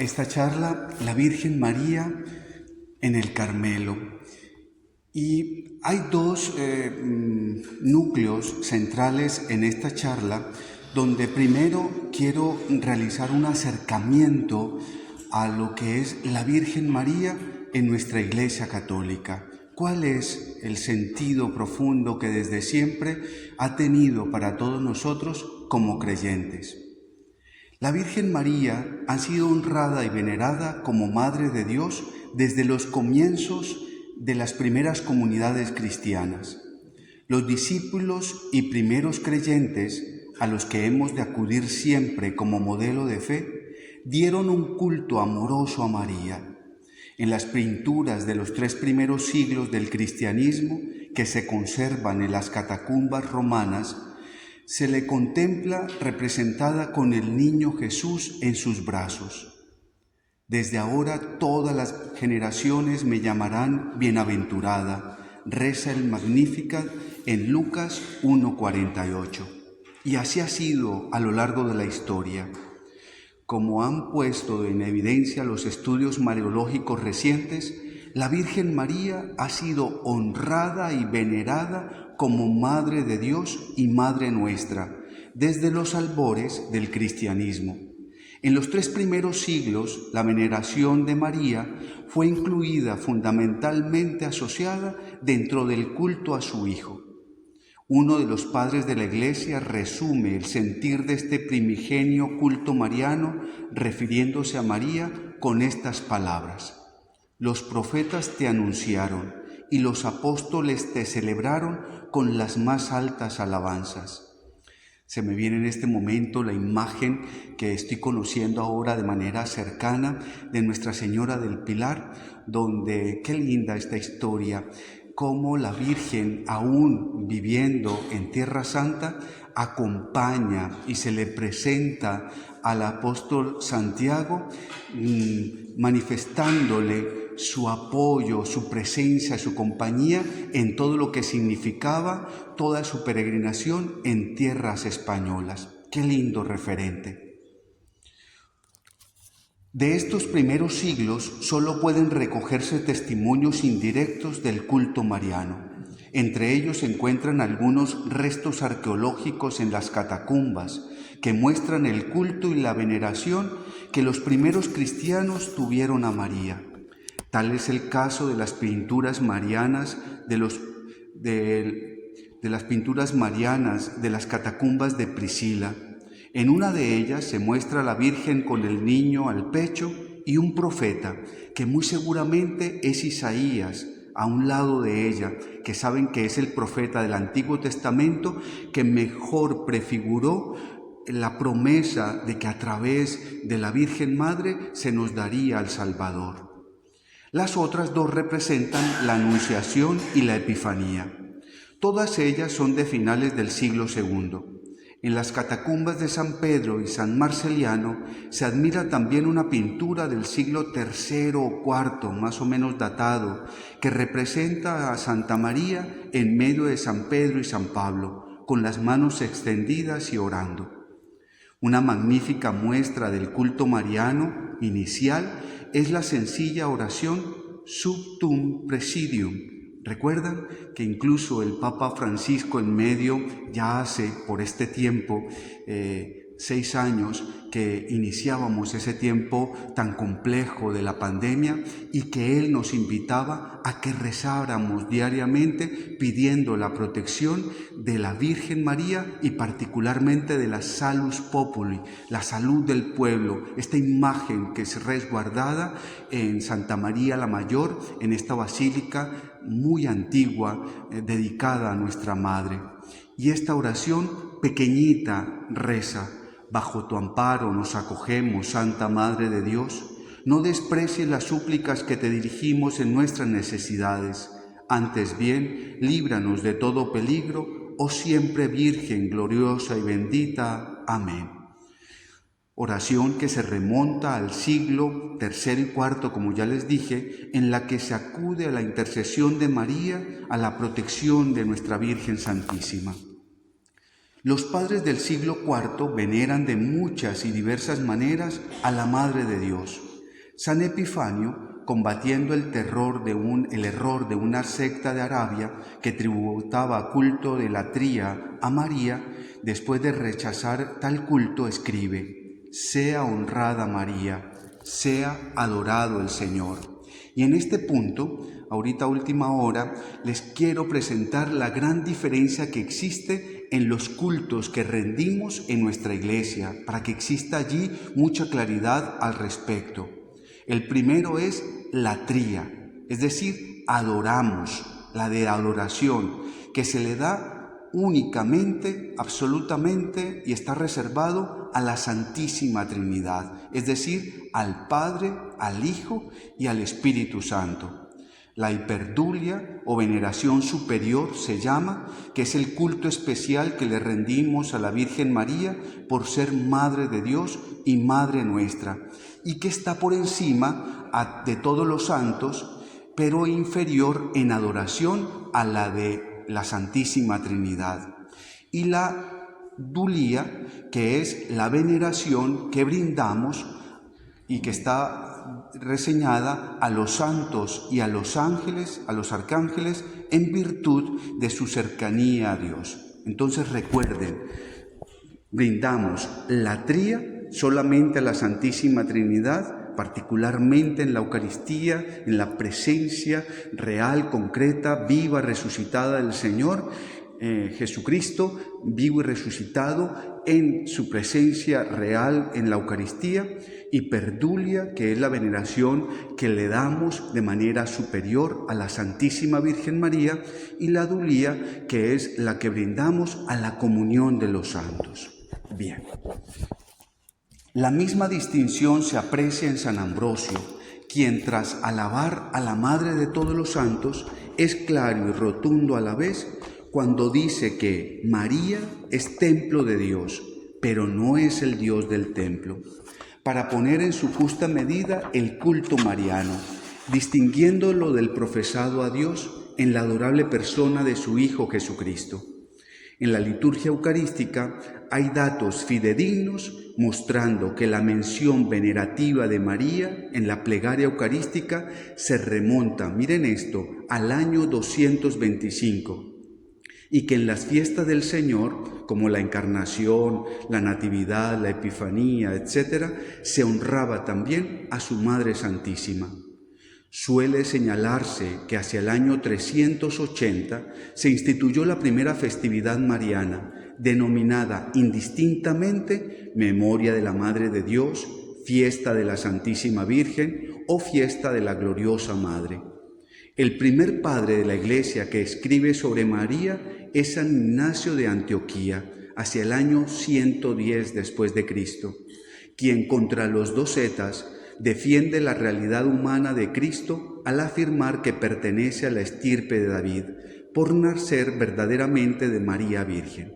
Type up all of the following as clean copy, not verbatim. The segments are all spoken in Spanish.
esta charla, la Virgen María en el Carmelo. Y hay dos núcleos centrales en esta charla, donde primero quiero realizar un acercamiento a lo que es la Virgen María en nuestra Iglesia Católica. ¿Cuál es el sentido profundo que desde siempre ha tenido para todos nosotros como creyentes? La Virgen María ha sido honrada y venerada como Madre de Dios desde los comienzos de las primeras comunidades cristianas. Los discípulos y primeros creyentes, a los que hemos de acudir siempre como modelo de fe, dieron un culto amoroso a María. En las pinturas de los 3 primeros siglos del cristianismo, que se conservan en las catacumbas romanas, se le contempla representada con el niño Jesús en sus brazos. Desde ahora todas las generaciones me llamarán bienaventurada, reza el Magnificat en Lucas 1:48. Y así ha sido a lo largo de la historia. Como han puesto en evidencia los estudios mariológicos recientes, la Virgen María ha sido honrada y venerada como Madre de Dios y Madre nuestra, desde los albores del cristianismo. En los 3 primeros siglos, la veneración de María fue incluida fundamentalmente asociada dentro del culto a su Hijo. Uno de los padres de la Iglesia resume el sentir de este primigenio culto mariano refiriéndose a María con estas palabras: los profetas te anunciaron y los apóstoles te celebraron con las más altas alabanzas. Se me viene en este momento la imagen que estoy conociendo ahora de manera cercana de Nuestra Señora del Pilar, donde, qué linda esta historia, cómo la Virgen, aún viviendo en Tierra Santa, acompaña y se le presenta al apóstol Santiago, manifestándole su apoyo, su presencia, su compañía en todo lo que significaba toda su peregrinación en tierras españolas. ¡Qué lindo referente! De estos primeros siglos solo pueden recogerse testimonios indirectos del culto mariano. Entre ellos se encuentran algunos restos arqueológicos en las catacumbas que muestran el culto y la veneración que los primeros cristianos tuvieron a María. Tal es el caso de las pinturas marianas de las catacumbas de Priscila. En una de ellas se muestra a la Virgen con el niño al pecho y un profeta, que muy seguramente es Isaías, a un lado de ella, que saben que es el profeta del Antiguo Testamento que mejor prefiguró la promesa de que a través de la Virgen Madre se nos daría al Salvador. Las otras 2 representan la Anunciación y la Epifanía. Todas ellas son de finales del siglo II. En las catacumbas de San Pedro y San Marceliano se admira también una pintura del siglo III o IV, más o menos datado, que representa a Santa María en medio de San Pedro y San Pablo, con las manos extendidas y orando. Una magnífica muestra del culto mariano inicial es la sencilla oración Subtum Presidium. ¿Recuerdan que incluso el Papa Francisco en medio, ya hace por este tiempo, 6 años que iniciábamos ese tiempo tan complejo de la pandemia, y que él nos invitaba a que rezáramos diariamente pidiendo la protección de la Virgen María y particularmente de la Salus Populi, la salud del pueblo, esta imagen que es resguardada en Santa María la Mayor, en esta basílica muy antigua dedicada a nuestra Madre. Y esta oración pequeñita reza: bajo tu amparo nos acogemos, Santa Madre de Dios. No desprecies las súplicas que te dirigimos en nuestras necesidades. Antes bien, líbranos de todo peligro, oh siempre Virgen gloriosa y bendita. Amén. Oración que se remonta al siglo III y IV, como ya les dije, en la que se acude a la intercesión de María, a la protección de nuestra Virgen Santísima. Los padres del siglo IV veneran de muchas y diversas maneras a la Madre de Dios. San Epifanio, combatiendo el error de una secta de Arabia que tributaba culto de latría a María, después de rechazar tal culto, escribe: «Sea honrada María, sea adorado el Señor». Y en este punto, ahorita última hora, les quiero presentar la gran diferencia que existe en los cultos que rendimos en nuestra iglesia, para que exista allí mucha claridad al respecto. El primero es latría, es decir, adoramos, la de adoración, que se le da únicamente, absolutamente, y está reservado a la Santísima Trinidad, es decir, al Padre, al Hijo y al Espíritu Santo. La hiperdulia o veneración superior se llama, que es el culto especial que le rendimos a la Virgen María por ser Madre de Dios y Madre nuestra, y que está por encima de todos los santos, pero inferior en adoración a la de la Santísima Trinidad. Y la dulía, que es la veneración que brindamos y que está reseñada a los santos y a los ángeles, a los arcángeles, en virtud de su cercanía a Dios. Entonces recuerden, brindamos latría solamente a la Santísima Trinidad, particularmente en la Eucaristía, en la presencia real, concreta, viva, resucitada del Señor, Jesucristo, vivo y resucitado, en su presencia real en la Eucaristía. Hiperdulia, que es la veneración que le damos de manera superior a la Santísima Virgen María, y la dulía, que es la que brindamos a la comunión de los santos. Bien. La misma distinción se aprecia en San Ambrosio, quien tras alabar a la Madre de todos los santos, es claro y rotundo a la vez cuando dice que María es templo de Dios, pero no es el Dios del templo, para poner en su justa medida el culto mariano, distinguiéndolo del profesado a Dios en la adorable persona de su Hijo Jesucristo. En la liturgia eucarística hay datos fidedignos mostrando que la mención venerativa de María en la plegaria eucarística se remonta, miren esto, al año 225, y que en las fiestas del Señor, como la Encarnación, la Natividad, la Epifanía, etc., se honraba también a su Madre Santísima. Suele señalarse que hacia el año 380 se instituyó la primera festividad mariana, denominada indistintamente Memoria de la Madre de Dios, Fiesta de la Santísima Virgen o Fiesta de la Gloriosa Madre. El primer padre de la Iglesia que escribe sobre María es San Ignacio de Antioquía, hacia el año 110 después de Cristo, quien contra los docetas defiende la realidad humana de Cristo al afirmar que pertenece a la estirpe de David, por nacer verdaderamente de María Virgen.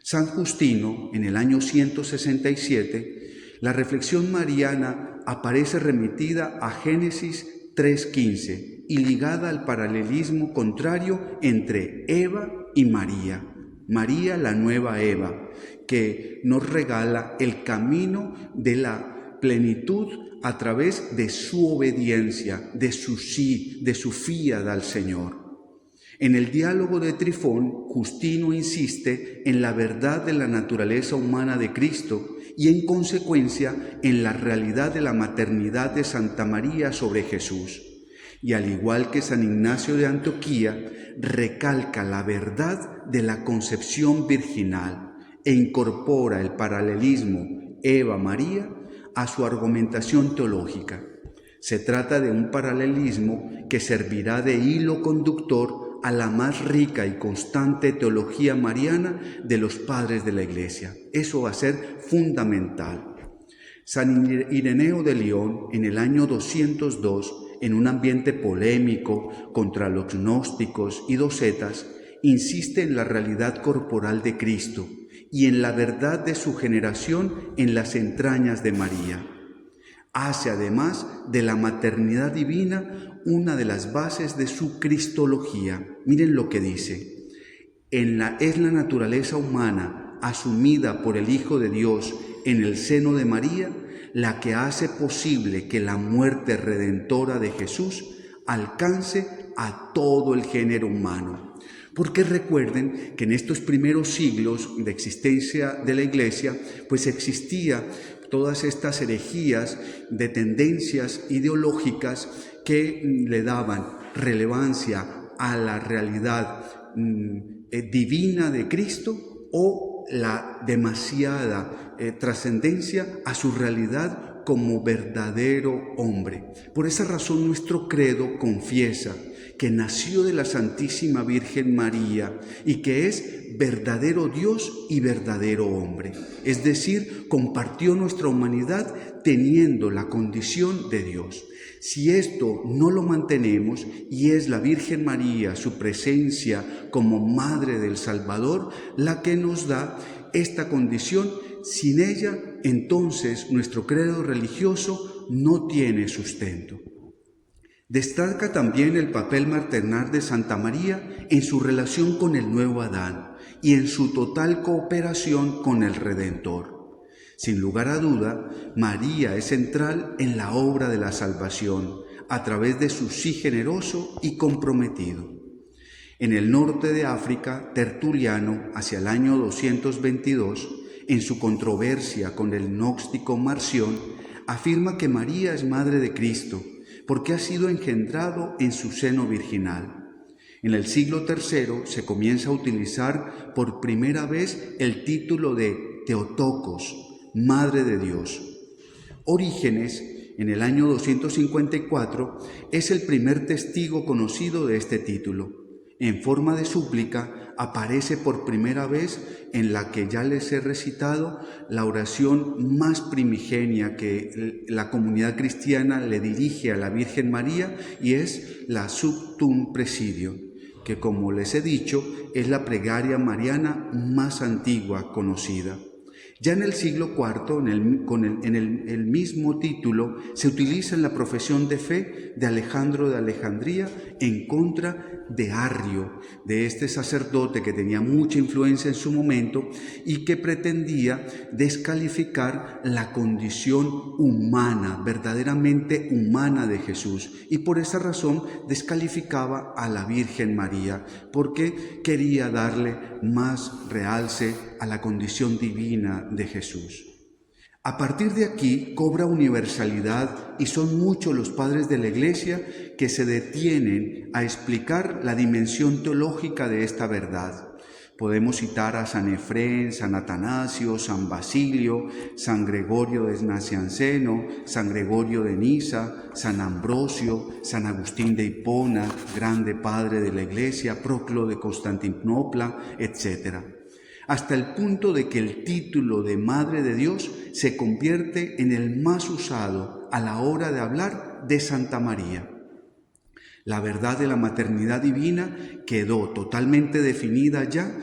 San Justino, en el año 167, la reflexión mariana aparece remitida a Génesis 3:15 y ligada al paralelismo contrario entre Eva y María. María, la nueva Eva, que nos regala el camino de la plenitud a través de su obediencia, de su sí, de su fiat al Señor. En el diálogo de Trifón, Justino insiste en la verdad de la naturaleza humana de Cristo y en consecuencia en la realidad de la maternidad de Santa María sobre Jesús. Y al igual que San Ignacio de Antioquía, recalca la verdad de la concepción virginal e incorpora el paralelismo Eva-María a su argumentación teológica. Se trata de un paralelismo que servirá de hilo conductor a la más rica y constante teología mariana de los padres de la Iglesia. Eso va a ser fundamental. San Ireneo de León, en el año 202, en un ambiente polémico contra los gnósticos y docetas, insiste en la realidad corporal de Cristo y en la verdad de su generación en las entrañas de María. Hace además de la maternidad divina una de las bases de su cristología. Miren lo que dice: es la naturaleza humana asumida por el Hijo de Dios en el seno de María, la que hace posible que la muerte redentora de Jesús alcance a todo el género humano. Porque recuerden que en estos primeros siglos de existencia de la Iglesia, pues existía todas estas herejías de tendencias ideológicas que le daban relevancia a la realidad divina de Cristo o la demasiada trascendencia a su realidad como verdadero hombre. Por esa razón nuestro credo confiesa que nació de la Santísima Virgen María y que es verdadero Dios y verdadero hombre. Es decir, compartió nuestra humanidad teniendo la condición de Dios. Si esto no lo mantenemos y es la Virgen María, su presencia como Madre del Salvador, la que nos da esta condición, sin ella, entonces nuestro credo religioso no tiene sustento. Destaca también el papel maternal de Santa María en su relación con el nuevo Adán y en su total cooperación con el Redentor. Sin lugar a duda, María es central en la obra de la salvación a través de su sí generoso y comprometido. En el norte de África, Tertuliano, hacia el año 222, en su controversia con el gnóstico Marción, afirma que María es madre de Cristo, porque ha sido engendrado en su seno virginal. En el siglo III se comienza a utilizar por primera vez el título de Theotokos, Madre de Dios. Orígenes, en el año 254, es el primer testigo conocido de este título. En forma de súplica aparece por primera vez en la que ya les he recitado la oración más primigenia que la comunidad cristiana le dirige a la Virgen María, y es la Subtum Presidio, que, como les he dicho, es la plegaria mariana más antigua conocida. Ya en el siglo IV, en el mismo título, se utiliza en la profesión de fe de Alejandro de Alejandría en contra de Arrio, de este sacerdote que tenía mucha influencia en su momento y que pretendía descalificar la condición humana, verdaderamente humana de Jesús. Y por esa razón descalificaba a la Virgen María, porque quería darle más realce a la condición divina de Jesús. A partir de aquí cobra universalidad y son muchos los padres de la Iglesia que se detienen a explicar la dimensión teológica de esta verdad. Podemos citar a San Efrén, San Atanasio, San Basilio, San Gregorio de Nacianceno, San Gregorio de Niza, San Ambrosio, San Agustín de Hipona, grande padre de la Iglesia, Proclo de Constantinopla, etc., hasta el punto de que el título de Madre de Dios se convierte en el más usado a la hora de hablar de Santa María. La verdad de la maternidad divina quedó totalmente definida ya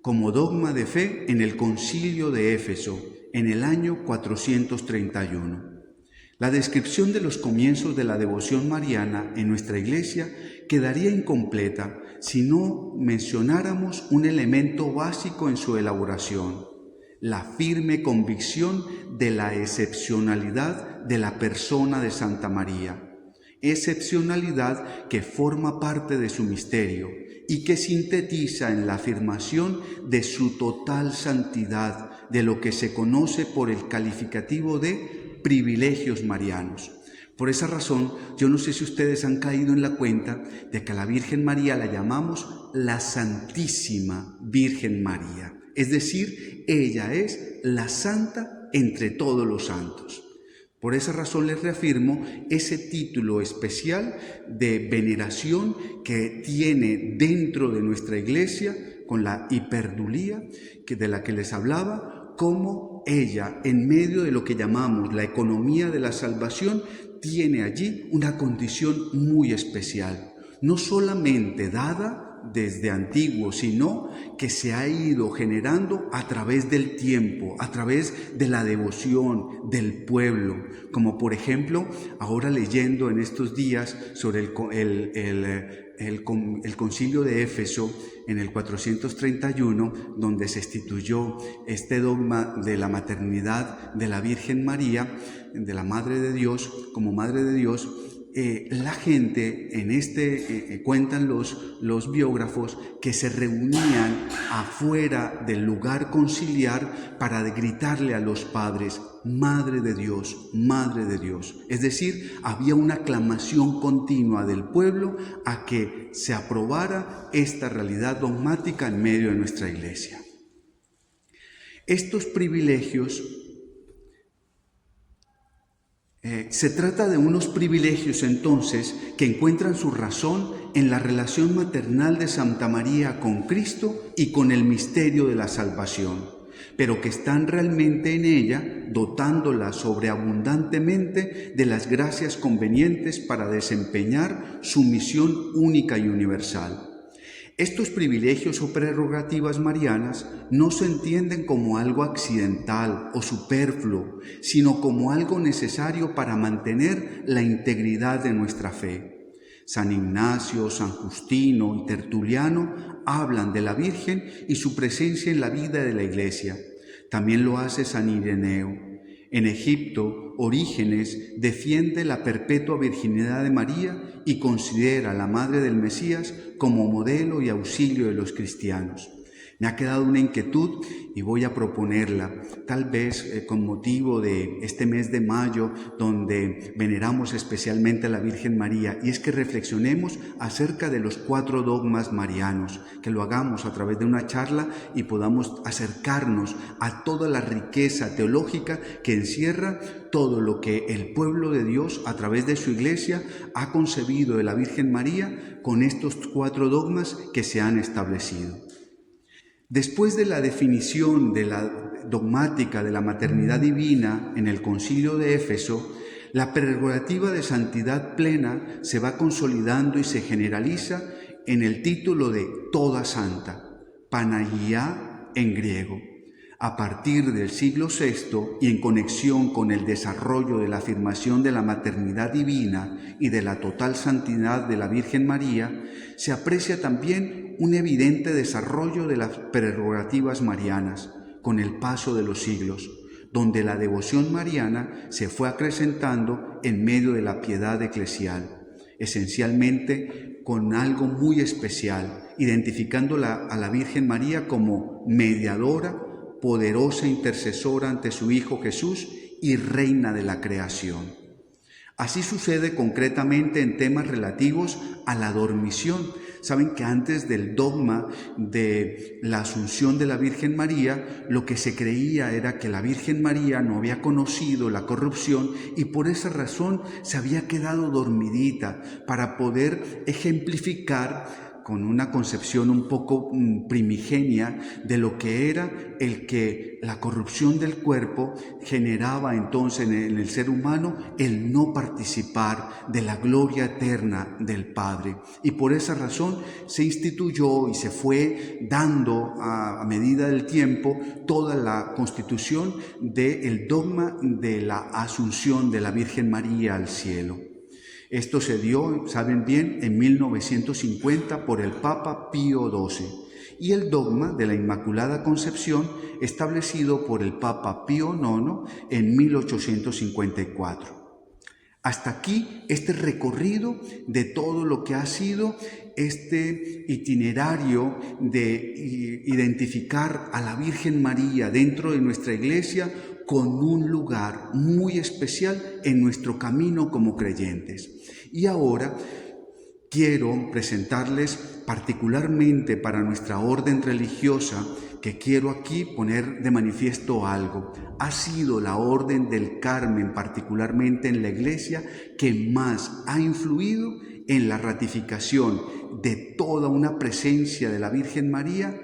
como dogma de fe en el Concilio de Éfeso, en el año 431. La descripción de los comienzos de la devoción mariana en nuestra Iglesia quedaría incompleta si no mencionáramos un elemento básico en su elaboración: la firme convicción de la excepcionalidad de la persona de Santa María. Excepcionalidad que forma parte de su misterio y que sintetiza en la afirmación de su total santidad, de lo que se conoce por el calificativo de privilegios marianos. Por esa razón, yo no sé si ustedes han caído en la cuenta de que a la Virgen María la llamamos la Santísima Virgen María. Es decir, ella es la santa entre todos los santos. Por esa razón les reafirmo ese título especial de veneración que tiene dentro de nuestra Iglesia con la hiperdulía de la que les hablaba, como ella, en medio de lo que llamamos la economía de la salvación, tiene allí una condición muy especial, no solamente dada desde antiguo, sino que se ha ido generando a través del tiempo, a través de la devoción del pueblo, como por ejemplo ahora leyendo en estos días sobre el concilio de Éfeso en el 431, donde se instituyó este dogma de la maternidad de la Virgen María, de la Madre de Dios, como Madre de Dios. La gente cuentan los biógrafos que se reunían afuera del lugar conciliar para gritarle a los padres: Madre de Dios, Madre de Dios. Es decir, había una aclamación continua del pueblo a que se aprobara esta realidad dogmática en medio de nuestra Iglesia. Estos privilegios se trata de unos privilegios entonces que encuentran su razón en la relación maternal de Santa María con Cristo y con el misterio de la salvación, pero que están realmente en ella, dotándola sobreabundantemente de las gracias convenientes para desempeñar su misión única y universal. Estos privilegios o prerrogativas marianas no se entienden como algo accidental o superfluo, sino como algo necesario para mantener la integridad de nuestra fe. San Ignacio, San Justino y Tertuliano hablan de la Virgen y su presencia en la vida de la Iglesia. También lo hace San Ireneo. En Egipto, Orígenes defiende la perpetua virginidad de María y considera a la Madre del Mesías como modelo y auxilio de los cristianos. Me ha quedado una inquietud y voy a proponerla, tal vez con motivo de este mes de mayo, donde veneramos especialmente a la Virgen María, y es que reflexionemos acerca de los 4 dogmas marianos, que lo hagamos a través de una charla y podamos acercarnos a toda la riqueza teológica que encierra todo lo que el pueblo de Dios, a través de su Iglesia, ha concebido de la Virgen María con estos 4 dogmas que se han establecido. Después de la definición de la dogmática de la maternidad divina en el concilio de Éfeso, la prerrogativa de santidad plena se va consolidando y se generaliza en el título de Toda Santa, Panagia en griego. A partir del siglo VI y en conexión con el desarrollo de la afirmación de la maternidad divina y de la total santidad de la Virgen María, se aprecia también un evidente desarrollo de las prerrogativas marianas con el paso de los siglos, donde la devoción mariana se fue acrecentando en medio de la piedad eclesial, esencialmente con algo muy especial, identificando a la Virgen María como mediadora, poderosa intercesora ante su Hijo Jesús y reina de la creación. Así sucede concretamente en temas relativos a la dormición. Saben que antes del dogma de la Asunción de la Virgen María, lo que se creía era que la Virgen María no había conocido la corrupción y por esa razón se había quedado dormidita para poder ejemplificar con una concepción un poco primigenia de lo que era el que la corrupción del cuerpo generaba entonces en el ser humano el no participar de la gloria eterna del Padre. Y por esa razón se instituyó y se fue dando a medida del tiempo toda la constitución del dogma de la Asunción de la Virgen María al cielo. Esto se dio, saben bien, en 1950 por el Papa Pío XII y el dogma de la Inmaculada Concepción establecido por el Papa Pío IX en 1854. Hasta aquí este recorrido de todo lo que ha sido este itinerario de identificar a la Virgen María dentro de nuestra Iglesia con un lugar muy especial en nuestro camino como creyentes. Y ahora quiero presentarles particularmente para nuestra orden religiosa, que quiero aquí poner de manifiesto algo. Ha sido la Orden del Carmen, particularmente en la Iglesia, que más ha influido en la ratificación de toda una presencia de la Virgen María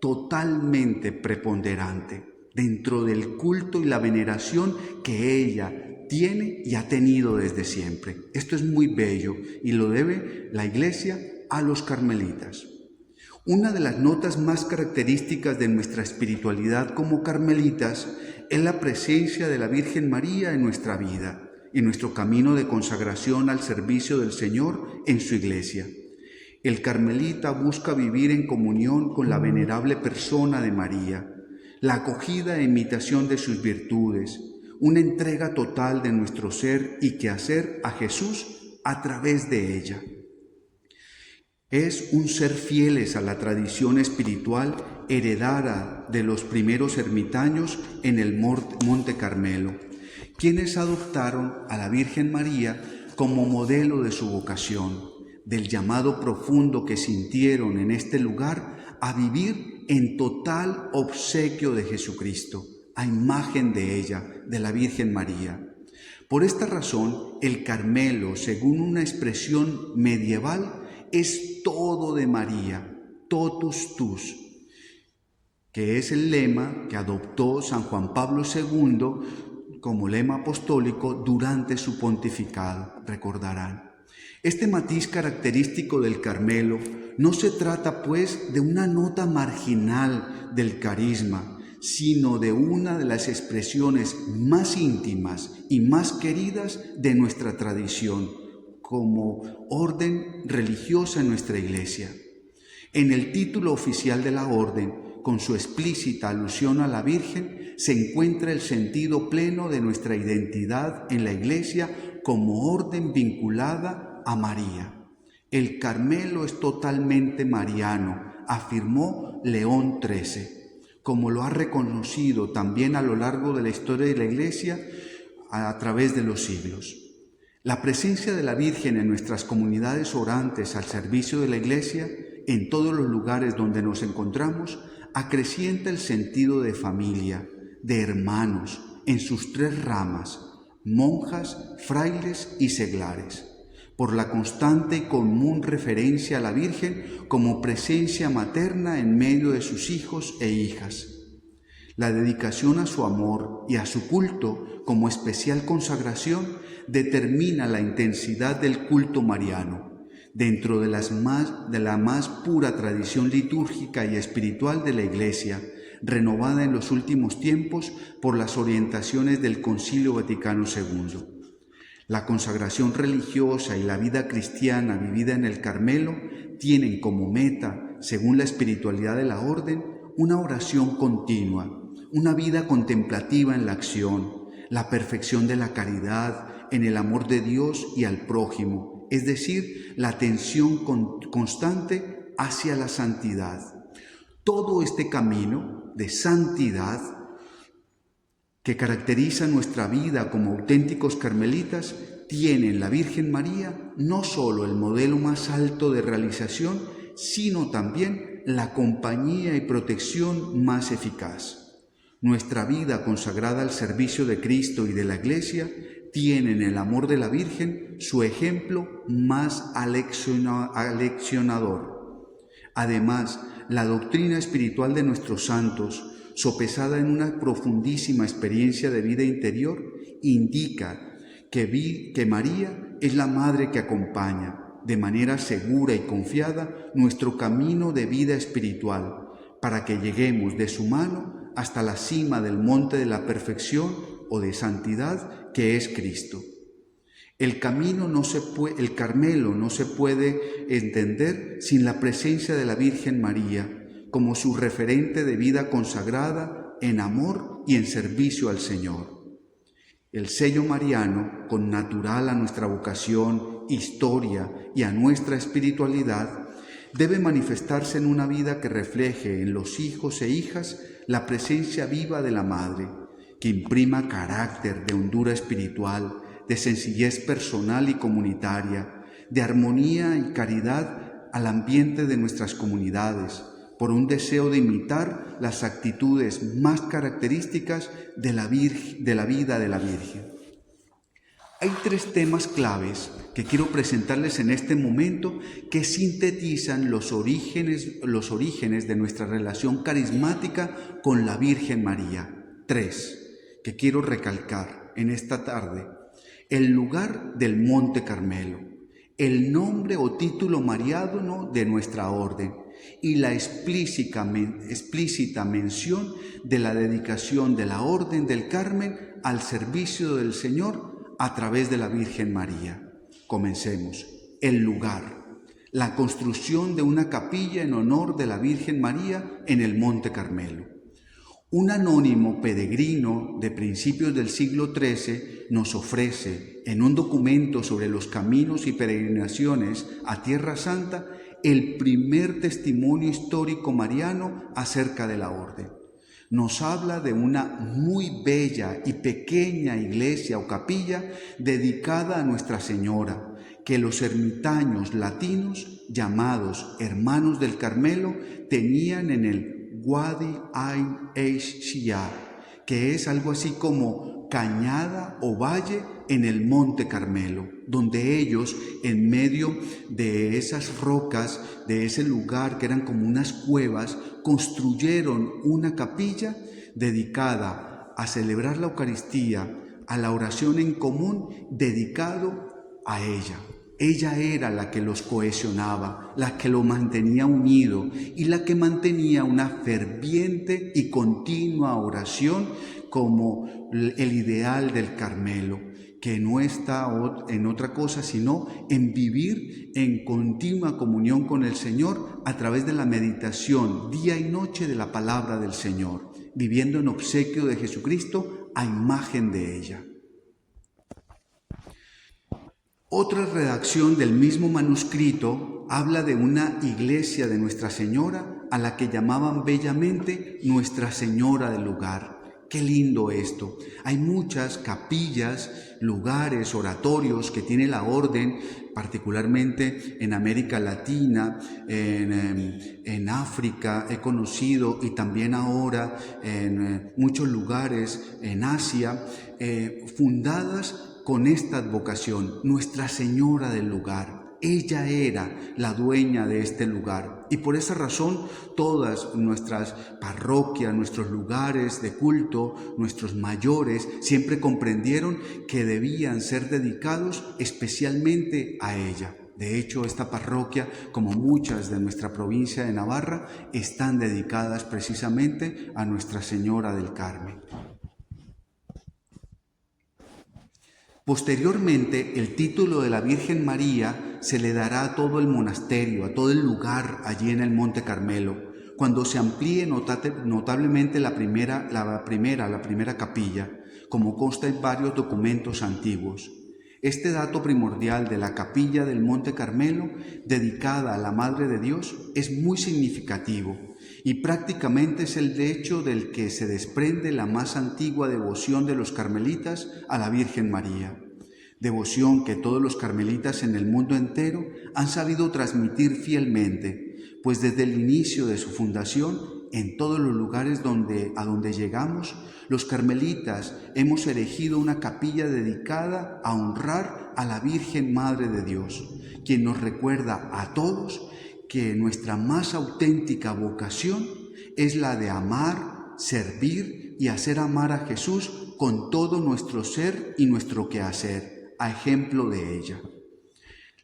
totalmente preponderante dentro del culto y la veneración que ella tiene y ha tenido desde siempre. Esto es muy bello y lo debe la Iglesia a los carmelitas. Una de las notas más características de nuestra espiritualidad como carmelitas es la presencia de la Virgen María en nuestra vida y nuestro camino de consagración al servicio del Señor en su Iglesia. El carmelita busca vivir en comunión con la venerable persona de María, la acogida e imitación de sus virtudes, una entrega total de nuestro ser y quehacer a Jesús a través de ella. Es un ser fieles a la tradición espiritual heredada de los primeros ermitaños en el Monte Carmelo, quienes adoptaron a la Virgen María como modelo de su vocación, del llamado profundo que sintieron en este lugar a vivir en total obsequio de Jesucristo, a imagen de ella, de la Virgen María. Por esta razón, el Carmelo, según una expresión medieval, es todo de María, totus tus, que es el lema que adoptó San Juan Pablo II como lema apostólico durante su pontificado, recordarán. Este matiz característico del Carmelo no se trata, pues, de una nota marginal del carisma, sino de una de las expresiones más íntimas y más queridas de nuestra tradición como orden religiosa en nuestra Iglesia. En el título oficial de la orden, con su explícita alusión a la Virgen, se encuentra el sentido pleno de nuestra identidad en la Iglesia como orden vinculada a María. El Carmelo es totalmente mariano, afirmó León XIII, como lo ha reconocido también a lo largo de la historia de la Iglesia a través de los siglos. La presencia de la Virgen en nuestras comunidades orantes al servicio de la Iglesia, en todos los lugares donde nos encontramos, acrecienta el sentido de familia, de hermanos, en sus tres ramas, monjas, frailes y seglares, por la constante y común referencia a la Virgen como presencia materna en medio de sus hijos e hijas. La dedicación a su amor y a su culto como especial consagración determina la intensidad del culto mariano, dentro de la más pura tradición litúrgica y espiritual de la Iglesia, renovada en los últimos tiempos por las orientaciones del Concilio Vaticano II. La consagración religiosa y la vida cristiana vivida en el Carmelo tienen como meta, según la espiritualidad de la orden, una oración continua, una vida contemplativa en la acción, la perfección de la caridad, en el amor de Dios y al prójimo, es decir, la atención constante hacia la santidad. Todo este camino de santidad que caracteriza nuestra vida como auténticos carmelitas tiene en la Virgen María no solo el modelo más alto de realización, sino también la compañía y protección más eficaz. Nuestra vida consagrada al servicio de Cristo y de la Iglesia tiene en el amor de la Virgen su ejemplo más aleccionador. Además, la doctrina espiritual de nuestros santos, sopesada en una profundísima experiencia de vida interior, indica que María es la Madre que acompaña de manera segura y confiada nuestro camino de vida espiritual, para que lleguemos de su mano hasta la cima del monte de la perfección o de santidad que es Cristo. El Carmelo no se puede entender sin la presencia de la Virgen María como su referente de vida consagrada en amor y en servicio al Señor. El sello mariano, connatural a nuestra vocación, historia y a nuestra espiritualidad, debe manifestarse en una vida que refleje en los hijos e hijas la presencia viva de la Madre, que imprima carácter de hondura espiritual, de sencillez personal y comunitaria, de armonía y caridad al ambiente de nuestras comunidades, por un deseo de imitar las actitudes más características de la vida de la Virgen. Hay tres temas claves que quiero presentarles en este momento que sintetizan los orígenes de nuestra relación carismática con la Virgen María. Tres que quiero recalcar en esta tarde. El lugar del Monte Carmelo, el nombre o título mariano de nuestra orden y la explícita mención de la dedicación de la Orden del Carmen al servicio del Señor a través de la Virgen María. Comencemos. El lugar. la construcción de una capilla en honor de la Virgen María en el Monte Carmelo. Un anónimo peregrino de principios del siglo XIII nos ofrece, en un documento sobre los caminos y peregrinaciones a Tierra Santa, el primer testimonio histórico mariano acerca de la orden. Nos habla de una muy bella y pequeña iglesia o capilla dedicada a Nuestra Señora, que los ermitaños latinos, llamados Hermanos del Carmelo, tenían en el Wadi Ain Shia, que es algo así como cañada o valle en el Monte Carmelo, donde ellos, en medio de esas rocas, de ese lugar que eran como unas cuevas, construyeron una capilla dedicada a celebrar la Eucaristía, a la oración en común, dedicado a ella. Ella era la que los cohesionaba, la que lo mantenía unido y la que mantenía una ferviente y continua oración como el ideal del Carmelo, que no está en otra cosa sino en vivir en continua comunión con el Señor a través de la meditación día y noche de la palabra del Señor, viviendo en obsequio de Jesucristo a imagen de ella. Otra redacción del mismo manuscrito habla de una iglesia de Nuestra Señora a la que llamaban bellamente Nuestra Señora del Lugar. Qué lindo esto. Hay muchas capillas, lugares, oratorios que tiene la orden, particularmente en América Latina, en África he conocido, y también ahora en muchos lugares en Asia, fundadas con esta advocación, Nuestra Señora del Lugar. Ella era la dueña de este lugar y por esa razón todas nuestras parroquias, nuestros lugares de culto, nuestros mayores siempre comprendieron que debían ser dedicados especialmente a ella. De hecho, esta parroquia, como muchas de nuestra provincia de Navarra, están dedicadas precisamente a Nuestra Señora del Carmen. Posteriormente, el título de la Virgen María se le dará a todo el monasterio, a todo el lugar allí en el Monte Carmelo, cuando se amplíe notablemente la primera capilla, como consta en varios documentos antiguos. Este dato primordial de la capilla del Monte Carmelo, dedicada a la Madre de Dios, es muy significativo y prácticamente es el hecho del que se desprende la más antigua devoción de los carmelitas a la Virgen María. Devoción que todos los carmelitas en el mundo entero han sabido transmitir fielmente, pues desde el inicio de su fundación, en todos los lugares a donde llegamos, los carmelitas hemos erigido una capilla dedicada a honrar a la Virgen Madre de Dios, quien nos recuerda a todos que nuestra más auténtica vocación es la de amar, servir y hacer amar a Jesús con todo nuestro ser y nuestro quehacer, a ejemplo de ella.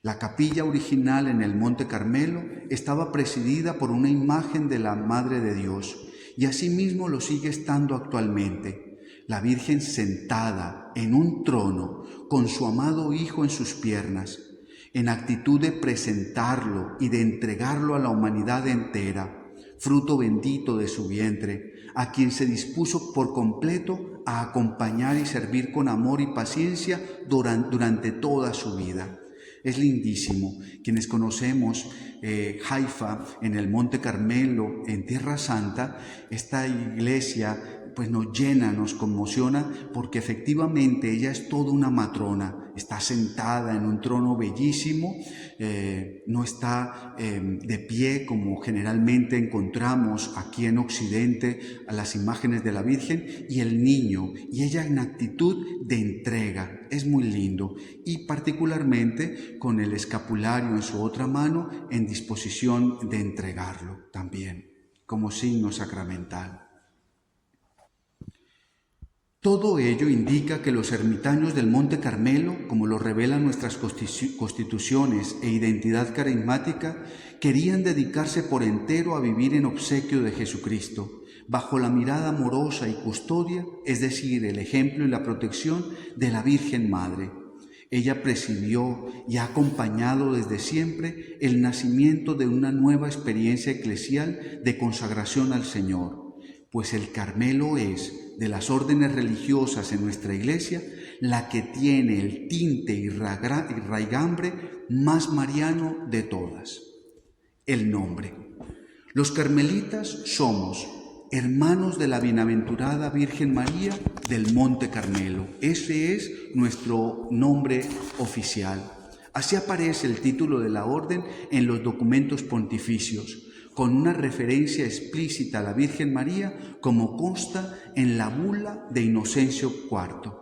La capilla original en el Monte Carmelo estaba presidida por una imagen de la Madre de Dios y asimismo lo sigue estando actualmente. La Virgen sentada en un trono con su amado Hijo en sus piernas, en actitud de presentarlo y de entregarlo a la humanidad entera, fruto bendito de su vientre, a quien se dispuso por completo a acompañar y servir con amor y paciencia durante toda su vida. Es lindísimo. Quienes conocemos Haifa, en el Monte Carmelo, en Tierra Santa, esta iglesia pues nos llena, nos conmociona, porque efectivamente ella es toda una matrona. Está sentada en un trono bellísimo, no está de pie como generalmente encontramos aquí en Occidente a las imágenes de la Virgen, y el niño, y ella en actitud de entrega. Es muy lindo, y particularmente con el escapulario en su otra mano en disposición de entregarlo también como signo sacramental. Todo ello indica que los ermitaños del Monte Carmelo, como lo revelan nuestras constituciones e identidad carismática, querían dedicarse por entero a vivir en obsequio de Jesucristo, bajo la mirada amorosa y custodia, es decir, el ejemplo y la protección de la Virgen Madre. Ella presidió y ha acompañado desde siempre el nacimiento de una nueva experiencia eclesial de consagración al Señor, pues el Carmelo es, de las órdenes religiosas en nuestra Iglesia, la que tiene el tinte y raigambre más mariano de todas. El nombre. Los carmelitas somos hermanos de la bienaventurada Virgen María del Monte Carmelo. Ese es nuestro nombre oficial. Así aparece el título de la orden en los documentos pontificios, con una referencia explícita a la Virgen María, como consta en la bula de Inocencio IV.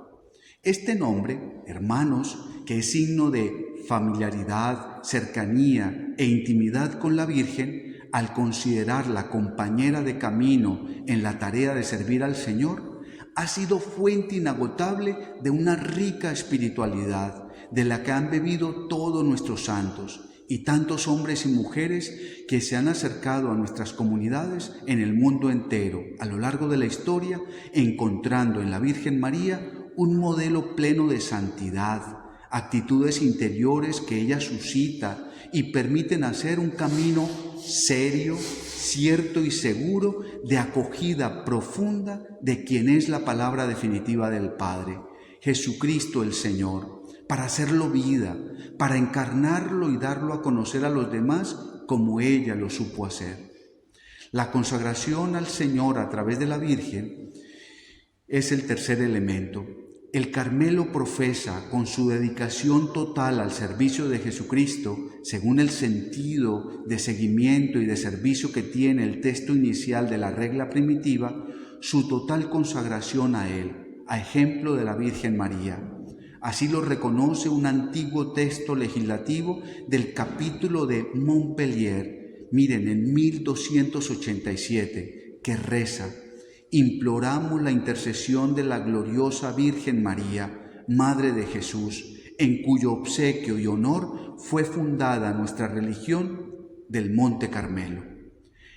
Este nombre, hermanos, que es signo de familiaridad, cercanía e intimidad con la Virgen, al considerarla compañera de camino en la tarea de servir al Señor, ha sido fuente inagotable de una rica espiritualidad, de la que han bebido todos nuestros santos y tantos hombres y mujeres que se han acercado a nuestras comunidades en el mundo entero, a lo largo de la historia, encontrando en la Virgen María un modelo pleno de santidad, actitudes interiores que ella suscita y permiten hacer un camino serio, cierto y seguro de acogida profunda de quien es la palabra definitiva del Padre, Jesucristo el Señor, para hacerlo vida, para encarnarlo y darlo a conocer a los demás como ella lo supo hacer. La consagración al Señor a través de la Virgen es el tercer elemento. El Carmelo profesa, con su dedicación total al servicio de Jesucristo, según el sentido de seguimiento y de servicio que tiene el texto inicial de la regla primitiva, su total consagración a Él, a ejemplo de la Virgen María. Así lo reconoce un antiguo texto legislativo del capítulo de Montpellier, miren, en 1287, que reza: imploramos la intercesión de la gloriosa Virgen María, Madre de Jesús, en cuyo obsequio y honor fue fundada nuestra religión del Monte Carmelo.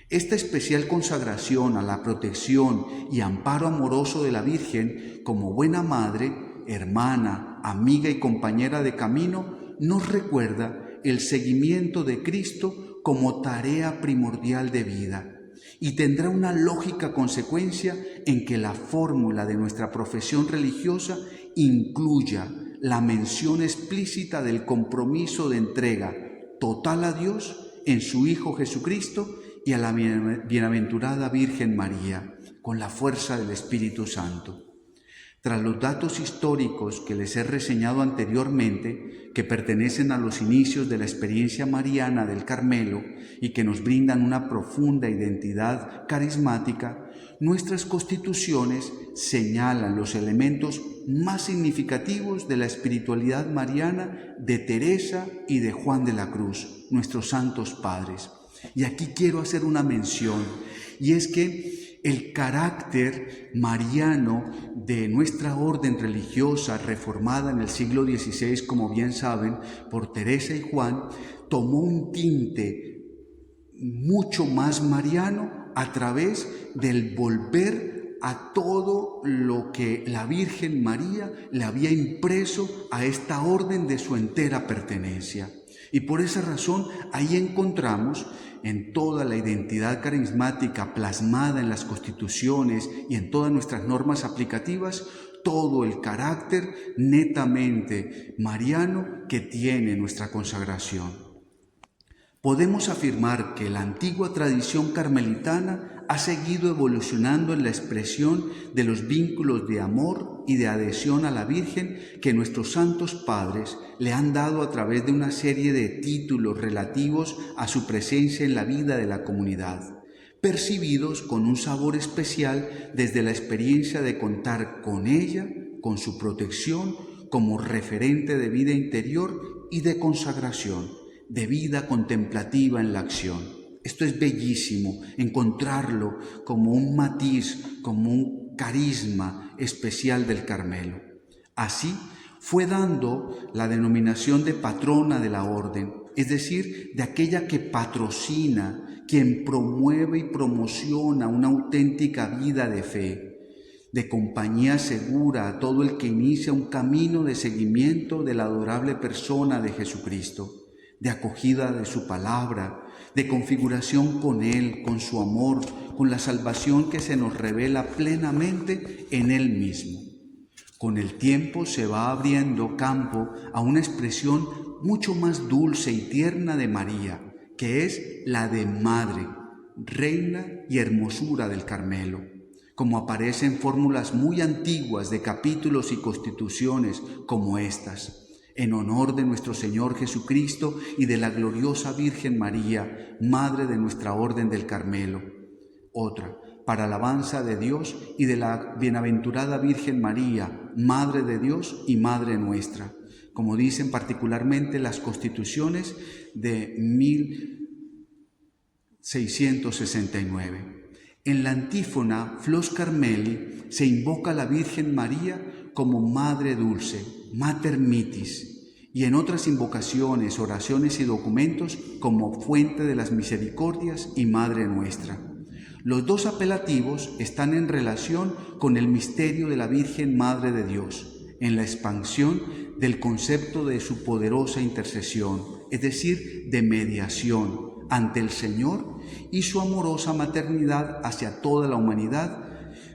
Esta especial consagración a la protección y amparo amoroso de la Virgen, como buena madre, hermana, amiga y compañera de camino, nos recuerda el seguimiento de Cristo como tarea primordial de vida, y tendrá una lógica consecuencia en que la fórmula de nuestra profesión religiosa incluya la mención explícita del compromiso de entrega total a Dios en su Hijo Jesucristo y a la bienaventurada Virgen María, con la fuerza del Espíritu Santo. Tras los datos históricos que les he reseñado anteriormente, que pertenecen a los inicios de la experiencia mariana del Carmelo y que nos brindan una profunda identidad carismática, nuestras constituciones señalan los elementos más significativos de la espiritualidad mariana de Teresa y de Juan de la Cruz, nuestros santos padres. Y aquí quiero hacer una mención, y es que el carácter mariano de nuestra orden religiosa reformada en el siglo XVI, como bien saben, por Teresa y Juan, tomó un tinte mucho más mariano a través del volver a todo lo que la Virgen María le había impreso a esta orden de su entera pertenencia. Y por esa razón ahí encontramos en toda la identidad carismática plasmada en las constituciones y en todas nuestras normas aplicativas, todo el carácter netamente mariano que tiene nuestra consagración. Podemos afirmar que la antigua tradición carmelitana ha seguido evolucionando en la expresión de los vínculos de amor y de adhesión a la Virgen que nuestros santos padres le han dado a través de una serie de títulos relativos a su presencia en la vida de la comunidad, percibidos con un sabor especial desde la experiencia de contar con ella, con su protección, como referente de vida interior y de consagración, de vida contemplativa en la acción. Esto es bellísimo, encontrarlo como un matiz, como un carisma especial del Carmelo. Así fue dando la denominación de patrona de la orden, es decir, de aquella que patrocina, quien promueve y promociona una auténtica vida de fe, de compañía segura a todo el que inicia un camino de seguimiento de la adorable persona de Jesucristo, de acogida de su palabra, de configuración con Él, con su amor, con la salvación que se nos revela plenamente en Él mismo. Con el tiempo se va abriendo campo a una expresión mucho más dulce y tierna de María, que es la de Madre, Reina y Hermosura del Carmelo, como aparece en fórmulas muy antiguas de capítulos y constituciones como estas, en honor de nuestro Señor Jesucristo y de la gloriosa Virgen María, Madre de nuestra Orden del Carmelo. Otra, para alabanza de Dios y de la bienaventurada Virgen María, Madre de Dios y Madre nuestra, como dicen particularmente las constituciones de 1669. En la antífona Flos Carmeli se invoca a la Virgen María como Madre Dulce, Mater Mitis, y en otras invocaciones, oraciones y documentos como Fuente de las Misericordias y Madre Nuestra. Los dos apelativos están en relación con el misterio de la Virgen Madre de Dios, en la expansión del concepto de su poderosa intercesión, es decir, de mediación ante el Señor y su amorosa maternidad hacia toda la humanidad,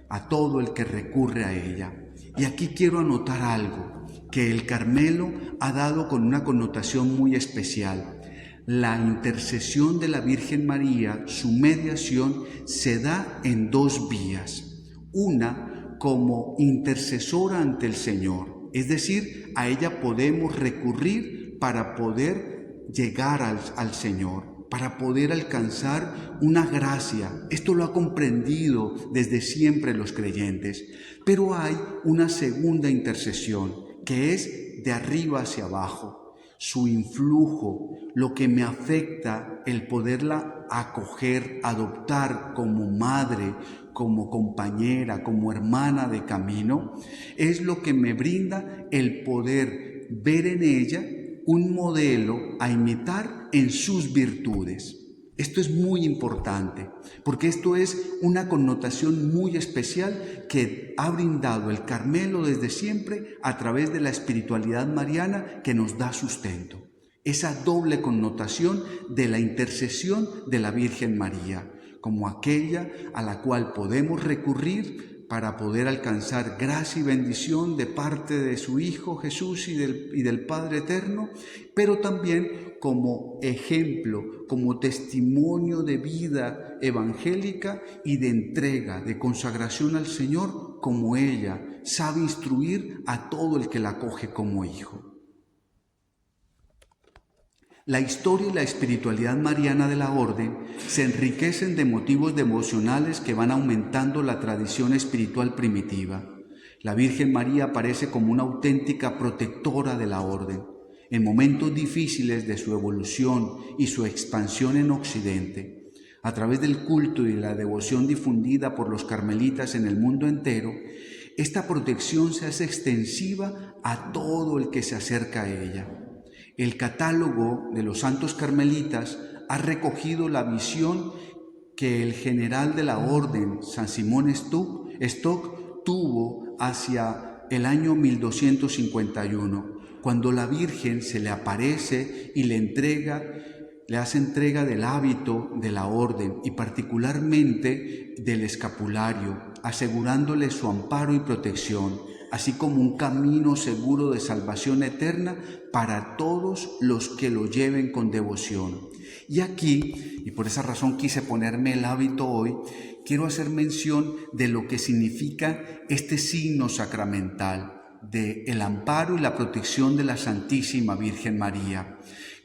a todo el que recurre a ella. Y aquí quiero anotar algo que el Carmelo ha dado con una connotación muy especial. La intercesión de la Virgen María, su mediación, se da en dos vías. Una, como intercesora ante el Señor, es decir, a ella podemos recurrir para poder llegar al Señor, para poder alcanzar una gracia. Esto lo ha comprendido desde siempre los creyentes. Pero hay una segunda intercesión, que es de arriba hacia abajo. Su influjo, lo que me afecta, el poderla acoger, adoptar como madre, como compañera, como hermana de camino, es lo que me brinda el poder ver en ella un modelo a imitar en sus virtudes. Esto es muy importante, porque esto es una connotación muy especial que ha brindado el Carmelo desde siempre a través de la espiritualidad mariana que nos da sustento. Esa doble connotación de la intercesión de la Virgen María, como aquella a la cual podemos recurrir para poder alcanzar gracia y bendición de parte de su Hijo Jesús y del Padre Eterno, pero también como ejemplo, como testimonio de vida evangélica y de entrega, de consagración al Señor, como ella sabe instruir a todo el que la acoge como hijo. La historia y la espiritualidad mariana de la Orden se enriquecen de motivos devocionales que van aumentando la tradición espiritual primitiva. La Virgen María aparece como una auténtica protectora de la Orden. En momentos difíciles de su evolución y su expansión en Occidente, a través del culto y la devoción difundida por los carmelitas en el mundo entero, esta protección se hace extensiva a todo el que se acerca a ella. El catálogo de los santos carmelitas ha recogido la visión que el general de la Orden, San Simón Stock, tuvo hacia el año 1251, cuando la Virgen se le aparece y le hace entrega del hábito de la Orden y particularmente del escapulario, asegurándole su amparo y protección, así como un camino seguro de salvación eterna para todos los que lo lleven con devoción. Y aquí, y por esa razón quise ponerme el hábito hoy, quiero hacer mención de lo que significa este signo sacramental del amparo y la protección de la Santísima Virgen María,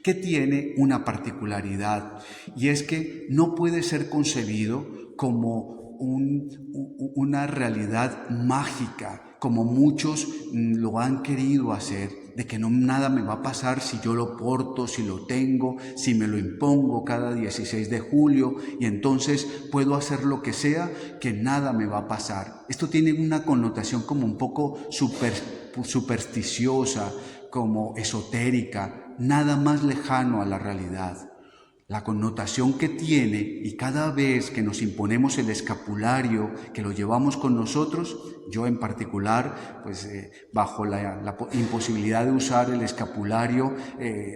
que tiene una particularidad, y es que no puede ser concebido como una realidad mágica, como muchos lo han querido hacer, de que nada me va a pasar si yo lo porto, si lo tengo, si me lo impongo cada 16 de julio y entonces puedo hacer lo que sea, que nada me va a pasar. Esto tiene una connotación como un poco supersticiosa, como esotérica, nada más lejano a la realidad. la connotación que tiene, y cada vez que nos imponemos el escapulario, que lo llevamos con nosotros, yo en particular, pues bajo la imposibilidad de usar el escapulario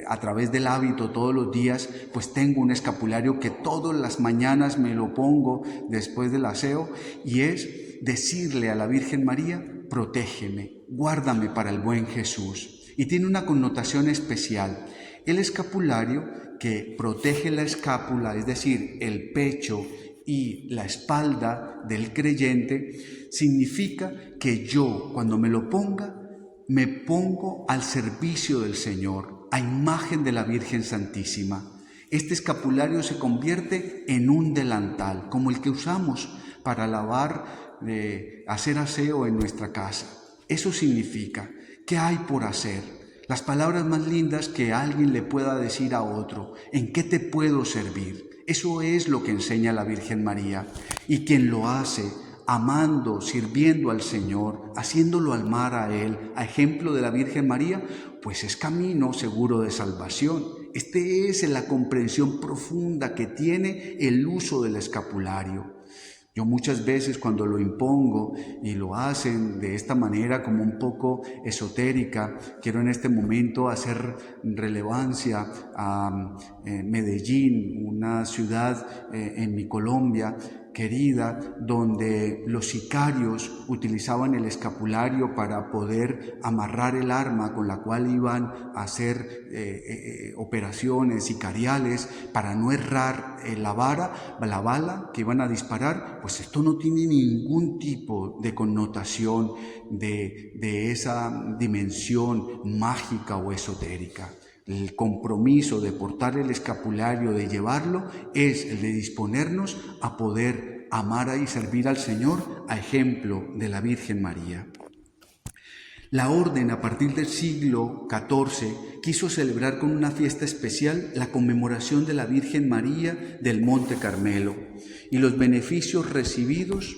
a través del hábito todos los días, pues tengo un escapulario que todas las mañanas me lo pongo después del aseo, y es decirle a la Virgen María: protégeme, guárdame para el buen Jesús. Y tiene una connotación especial. El escapulario, que protege la escápula, es decir, el pecho y la espalda del creyente, significa que yo, cuando me lo ponga, me pongo al servicio del Señor, a imagen de la Virgen Santísima. Este escapulario se convierte en un delantal, como el que usamos para lavar, hacer aseo en nuestra casa. Eso significa, ¿qué hay por hacer? Las palabras más lindas que alguien le pueda decir a otro: ¿en qué te puedo servir? Eso es lo que enseña la Virgen María. Y quien lo hace amando, sirviendo al Señor, haciéndolo amar a Él, a ejemplo de la Virgen María, pues es camino seguro de salvación. Este es la comprensión profunda que tiene el uso del escapulario. Yo muchas veces, cuando lo impongo y lo hacen de esta manera como un poco esotérica, quiero en este momento hacer relevancia a Medellín, una ciudad en mi Colombia querida, donde los sicarios utilizaban el escapulario para poder amarrar el arma con la cual iban a hacer operaciones sicariales, para no errar la bala que iban a disparar. Pues esto no tiene ningún tipo de connotación de esa dimensión mágica o esotérica. El compromiso de portar el escapulario, de llevarlo, es el de disponernos a poder amar y servir al Señor a ejemplo de la Virgen María. La orden, a partir del siglo XIV, quiso celebrar con una fiesta especial la conmemoración de la Virgen María del Monte Carmelo y los beneficios recibidos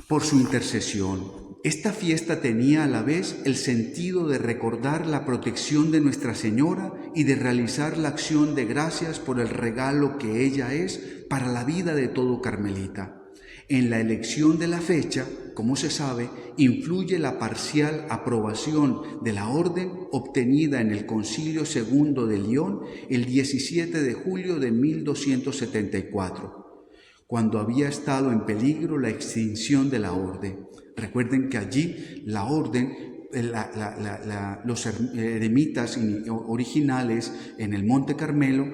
por su intercesión. Esta fiesta tenía a la vez el sentido de recordar la protección de Nuestra Señora y de realizar la acción de gracias por el regalo que ella es para la vida de todo carmelita. En la elección de la fecha, como se sabe, influye la parcial aprobación de la orden obtenida en el Concilio II de León el 17 de julio de 1274, cuando había estado en peligro la extinción de la orden. Recuerden que allí la orden, los eremitas originales en el Monte Carmelo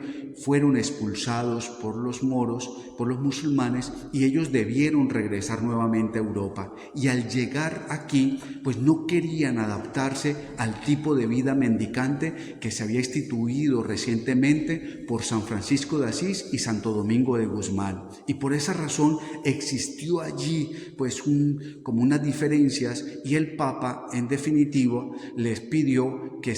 fueron expulsados por los moros, por los musulmanes, y ellos debieron regresar nuevamente a Europa. Y al llegar aquí, pues no querían adaptarse al tipo de vida mendicante que se había instituido recientemente por San Francisco de Asís y Santo Domingo de Guzmán. Y por esa razón existió allí pues como unas diferencias, y el Papa en definitivo les pidió que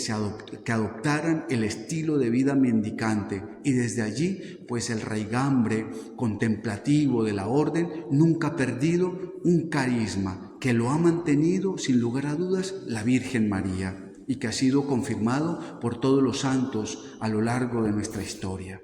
adoptaran el estilo de vida mendicante, y desde allí pues el raigambre contemplativo de la orden nunca ha perdido un carisma que lo ha mantenido sin lugar a dudas la Virgen María, y que ha sido confirmado por todos los santos a lo largo de nuestra historia.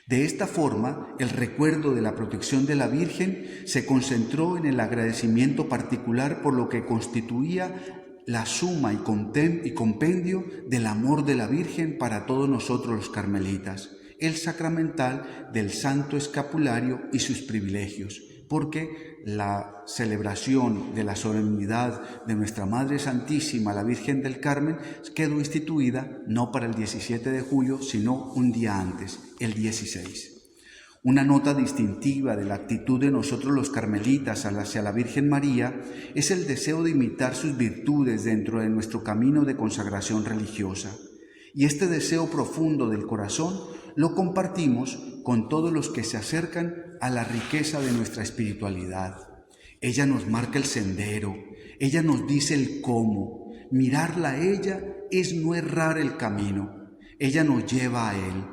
De esta forma, el recuerdo de la protección de la Virgen se concentró en el agradecimiento particular por lo que constituía la suma y compendio del amor de la Virgen para todos nosotros los carmelitas, el sacramental del Santo Escapulario y sus privilegios, porque la celebración de la solemnidad de nuestra Madre Santísima, la Virgen del Carmen, quedó instituida no para el 17 de julio, sino un día antes, el 16. Una nota distintiva de la actitud de nosotros los carmelitas hacia la Virgen María es el deseo de imitar sus virtudes dentro de nuestro camino de consagración religiosa. Y este deseo profundo del corazón lo compartimos con todos los que se acercan a la riqueza de nuestra espiritualidad. Ella nos marca el sendero, ella nos dice el cómo. Mirarla a ella es no errar el camino, ella nos lleva a Él.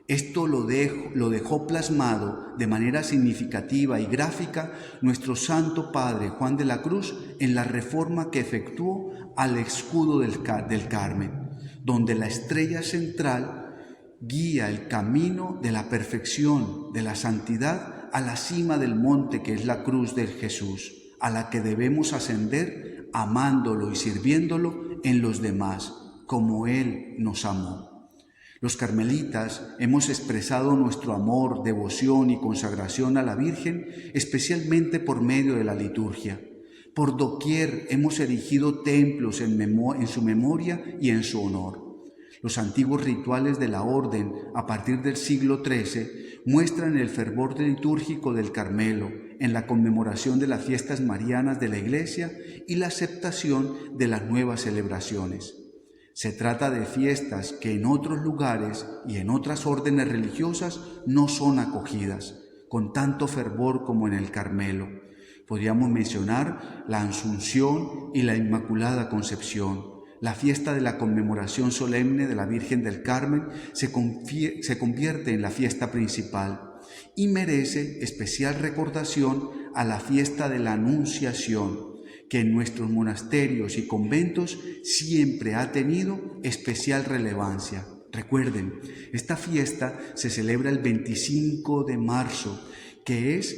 Esto lo dejó plasmado de manera significativa y gráfica nuestro Santo Padre Juan de la Cruz en la reforma que efectuó al escudo del Carmen, donde la estrella central guía el camino de la perfección, de la santidad, a la cima del monte que es la cruz de Jesús, a la que debemos ascender amándolo y sirviéndolo en los demás, como Él nos amó. Los carmelitas hemos expresado nuestro amor, devoción y consagración a la Virgen, especialmente por medio de la liturgia. Por doquier hemos erigido templos en su memoria y en su honor. Los antiguos rituales de la orden, a partir del siglo XIII, muestran el fervor litúrgico del Carmelo en la conmemoración de las fiestas marianas de la Iglesia y la aceptación de las nuevas celebraciones. Se trata de fiestas que en otros lugares y en otras órdenes religiosas no son acogidas con tanto fervor como en el Carmelo. Podríamos mencionar la Asunción y la Inmaculada Concepción. La fiesta de la conmemoración solemne de la Virgen del Carmen se convierte en la fiesta principal y merece especial recordación a la fiesta de la Anunciación, que en nuestros monasterios y conventos siempre ha tenido especial relevancia. Recuerden, esta fiesta se celebra el 25 de marzo, que es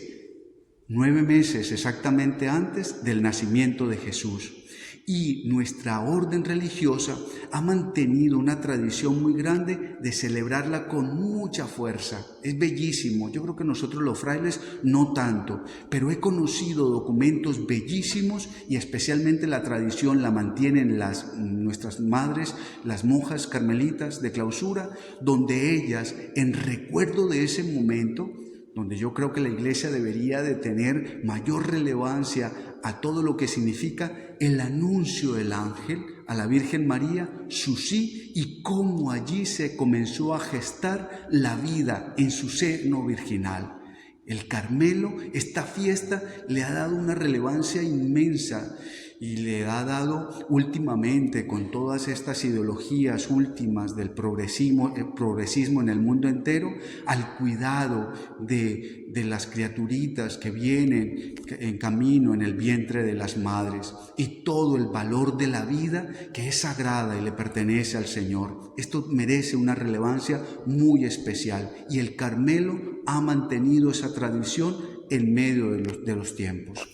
9 meses exactamente antes del nacimiento de Jesús. Y nuestra orden religiosa ha mantenido una tradición muy grande de celebrarla con mucha fuerza. Es bellísimo. Yo creo que nosotros los frailes no tanto, pero he conocido documentos bellísimos y especialmente la tradición la mantienen nuestras madres, las monjas carmelitas de clausura, donde ellas, en recuerdo de ese momento, donde yo creo que la Iglesia debería de tener mayor relevancia a todo lo que significa el anuncio del ángel a la Virgen María, su sí, y cómo allí se comenzó a gestar la vida en su seno virginal. El Carmelo, esta fiesta, le ha dado una relevancia inmensa y le ha dado últimamente, con todas estas ideologías últimas del progresismo en el mundo entero, al cuidado de las criaturitas que vienen en camino en el vientre de las madres y todo el valor de la vida que es sagrada y le pertenece al Señor. Esto merece una relevancia muy especial y el Carmelo ha mantenido esa tradición en medio de los tiempos.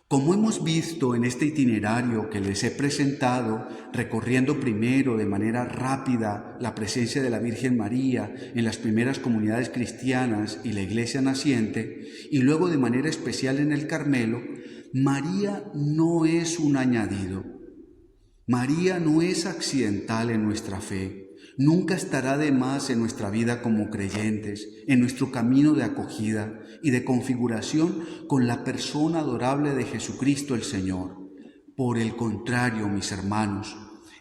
Como hemos visto en este itinerario que les he presentado, recorriendo primero de manera rápida la presencia de la Virgen María en las primeras comunidades cristianas y la iglesia naciente, y luego de manera especial en el Carmelo, María no es un añadido. María no es accidental en nuestra fe. Nunca estará de más en nuestra vida como creyentes, en nuestro camino de acogida y de configuración con la persona adorable de Jesucristo el Señor. Por el contrario, mis hermanos,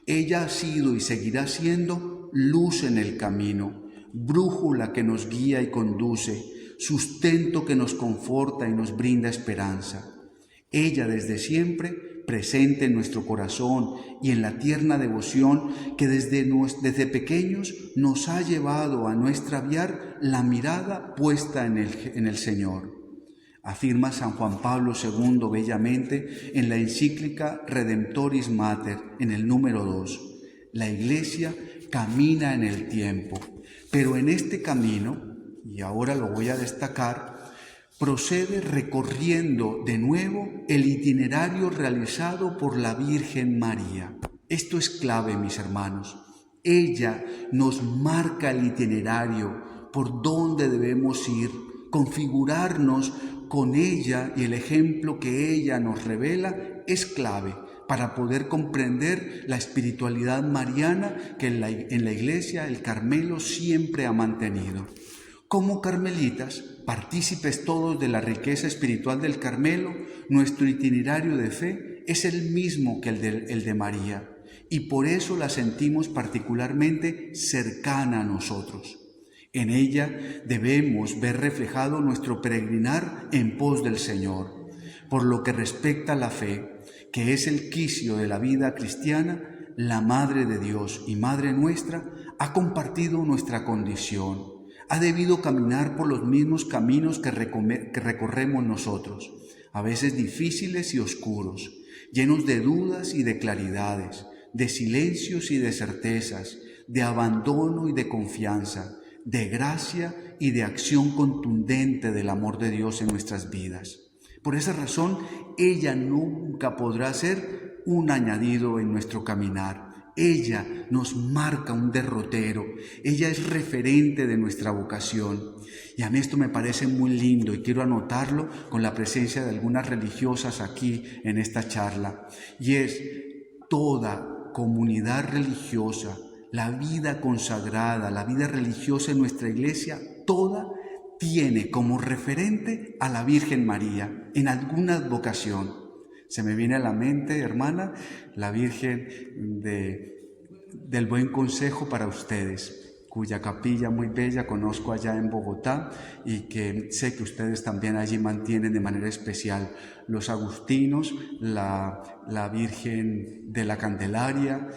ella ha sido y seguirá siendo luz en el camino, brújula que nos guía y conduce, sustento que nos conforta y nos brinda esperanza. Ella desde siempre presente en nuestro corazón y en la tierna devoción que desde pequeños nos ha llevado a no extraviar la mirada puesta en el Señor. Afirma San Juan Pablo II bellamente en la encíclica Redemptoris Mater, en el número 2. La Iglesia camina en el tiempo, pero en este camino, y ahora lo voy a destacar, procede recorriendo de nuevo el itinerario realizado por la Virgen María. Esto es clave, mis hermanos. Ella nos marca el itinerario por dónde debemos ir, configurarnos con ella, y el ejemplo que ella nos revela es clave para poder comprender la espiritualidad mariana que en la Iglesia, el Carmelo, siempre ha mantenido. Como carmelitas, partícipes todos de la riqueza espiritual del Carmelo, nuestro itinerario de fe es el mismo que el de María, y por eso la sentimos particularmente cercana a nosotros. En ella debemos ver reflejado nuestro peregrinar en pos del Señor. Por lo que respecta a la fe, que es el quicio de la vida cristiana, la Madre de Dios y Madre nuestra ha compartido nuestra condición. Ha debido caminar por los mismos caminos que recorremos nosotros, a veces difíciles y oscuros, llenos de dudas y de claridades, de silencios y de certezas, de abandono y de confianza, de gracia y de acción contundente del amor de Dios en nuestras vidas. Por esa razón, ella nunca podrá ser un añadido en nuestro caminar. Ella nos marca un derrotero, ella es referente de nuestra vocación. Y a mí esto me parece muy lindo y quiero anotarlo con la presencia de algunas religiosas aquí en esta charla. Y es toda comunidad religiosa, la vida consagrada, la vida religiosa en nuestra iglesia, toda tiene como referente a la Virgen María en alguna vocación. Se me viene a la mente, hermana, la Virgen del Buen Consejo para ustedes, cuya capilla muy bella conozco allá en Bogotá y que sé que ustedes también allí mantienen de manera especial. Los agustinos, la Virgen de la Candelaria,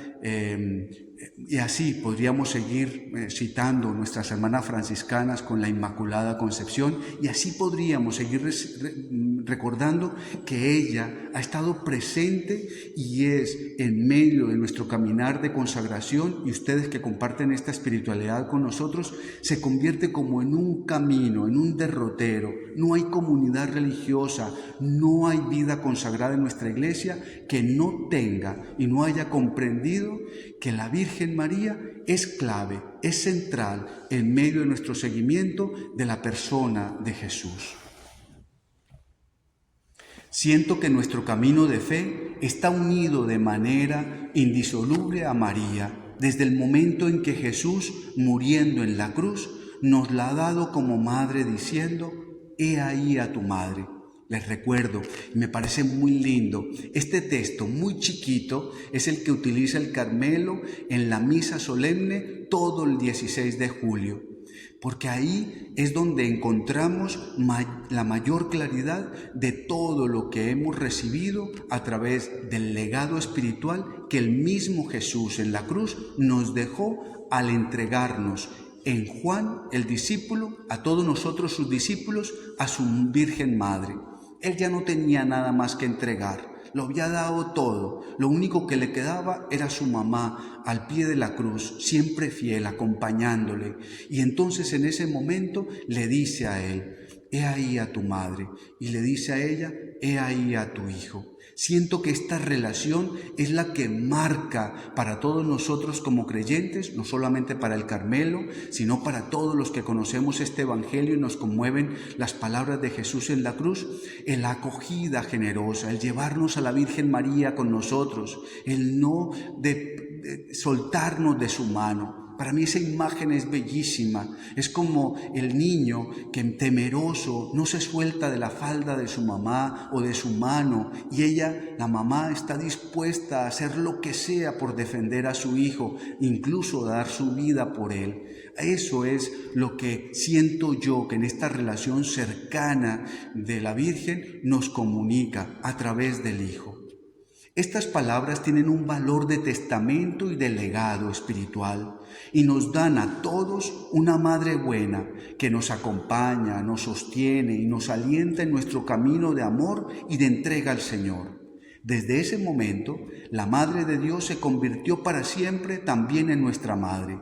y así podríamos seguir citando nuestras hermanas franciscanas con la Inmaculada Concepción, y así podríamos seguir recordando que ella ha estado presente y es en medio de nuestro caminar de consagración, y ustedes que comparten esta espiritualidad con nosotros, se convierte como en un camino, en un derrotero. No hay comunidad religiosa, no hay vida consagrada en nuestra iglesia que no tenga y no haya comprendido que la Virgen María es clave, es central en medio de nuestro seguimiento de la persona de Jesús. Siento que nuestro camino de fe está unido de manera indisoluble a María, desde el momento en que Jesús, muriendo en la cruz, nos la ha dado como madre diciendo: «He ahí a tu madre». Les recuerdo, y me parece muy lindo, este texto muy chiquito es el que utiliza el Carmelo en la misa solemne todo el 16 de julio, porque ahí es donde encontramos la mayor claridad de todo lo que hemos recibido a través del legado espiritual que el mismo Jesús en la cruz nos dejó al entregarnos en Juan, el discípulo, a todos nosotros sus discípulos, a su Virgen Madre. Él ya no tenía nada más que entregar, lo había dado todo, lo único que le quedaba era su mamá al pie de la cruz, siempre fiel, acompañándole. Y entonces en ese momento le dice a él: «He ahí a tu madre», y le dice a ella: «He ahí a tu hijo». Siento que esta relación es la que marca para todos nosotros como creyentes, no solamente para el Carmelo, sino para todos los que conocemos este Evangelio y nos conmueven las palabras de Jesús en la cruz, la acogida generosa, el llevarnos a la Virgen María con nosotros, el no soltarnos de su mano. Para mí esa imagen es bellísima, es como el niño que temeroso no se suelta de la falda de su mamá o de su mano, y ella, la mamá, está dispuesta a hacer lo que sea por defender a su hijo, incluso dar su vida por él. Eso es lo que siento yo que en esta relación cercana de la Virgen nos comunica a través del Hijo. Estas palabras tienen un valor de testamento y de legado espiritual y nos dan a todos una madre buena que nos acompaña, nos sostiene y nos alienta en nuestro camino de amor y de entrega al Señor. Desde ese momento, la Madre de Dios se convirtió para siempre también en nuestra madre.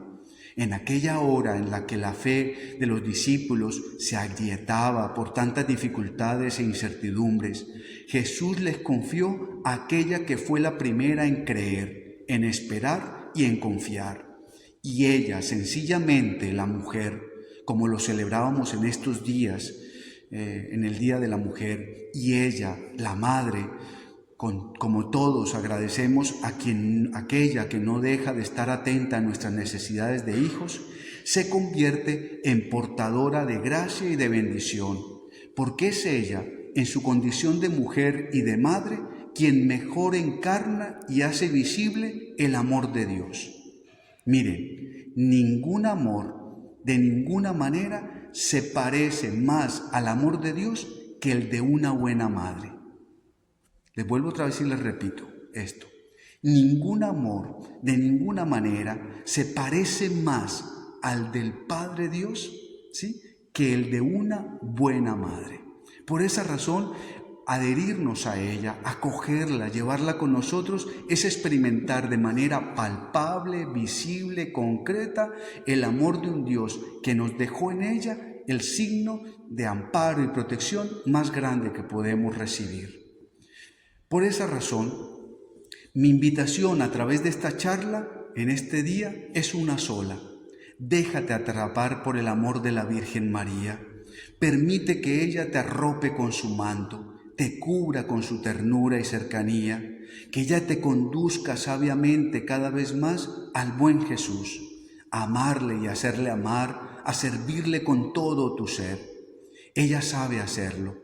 En aquella hora en la que la fe de los discípulos se agrietaba por tantas dificultades e incertidumbres, Jesús les confió a aquella que fue la primera en creer, en esperar y en confiar. Y ella, sencillamente la mujer, como lo celebrábamos en estos días, en el Día de la Mujer, y ella, la madre, como todos agradecemos a aquella que no deja de estar atenta a nuestras necesidades de hijos, se convierte en portadora de gracia y de bendición, porque es ella, en su condición de mujer y de madre, quien mejor encarna y hace visible el amor de Dios. Miren, ningún amor, de ninguna manera, se parece más al amor de Dios que el de una buena madre. Les vuelvo otra vez y les repito esto. Ningún amor, de ninguna manera, se parece más al del Padre Dios, ¿sí?, que el de una buena madre. Por esa razón, adherirnos a ella, acogerla, llevarla con nosotros, es experimentar de manera palpable, visible, concreta, el amor de un Dios que nos dejó en ella el signo de amparo y protección más grande que podemos recibir. Por esa razón, mi invitación a través de esta charla en este día es una sola. Déjate atrapar por el amor de la Virgen María. Permite que ella te arrope con su manto, te cubra con su ternura y cercanía, que ella te conduzca sabiamente cada vez más al buen Jesús, a amarle y hacerle amar, a servirle con todo tu ser. Ella sabe hacerlo.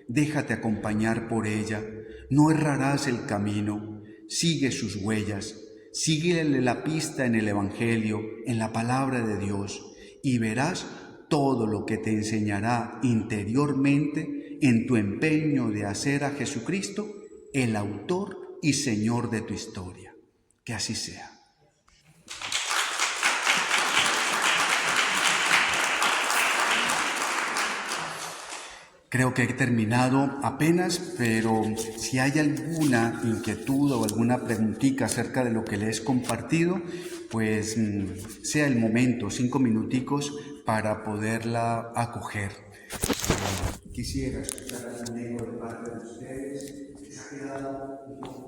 Déjate acompañar por ella. No errarás el camino. Sigue sus huellas. Síguele la pista en el Evangelio, en la palabra de Dios, y verás todo lo que te enseñará interiormente en tu empeño de hacer a Jesucristo el autor y Señor de tu historia. Que así sea. Creo que he terminado apenas, pero si hay alguna inquietud o alguna preguntita acerca de lo que les he compartido, pues sea el momento, 5 minuticos para poderla acoger. Quisiera escuchar algún eco de parte de ustedes. ¿Les ha quedado un poco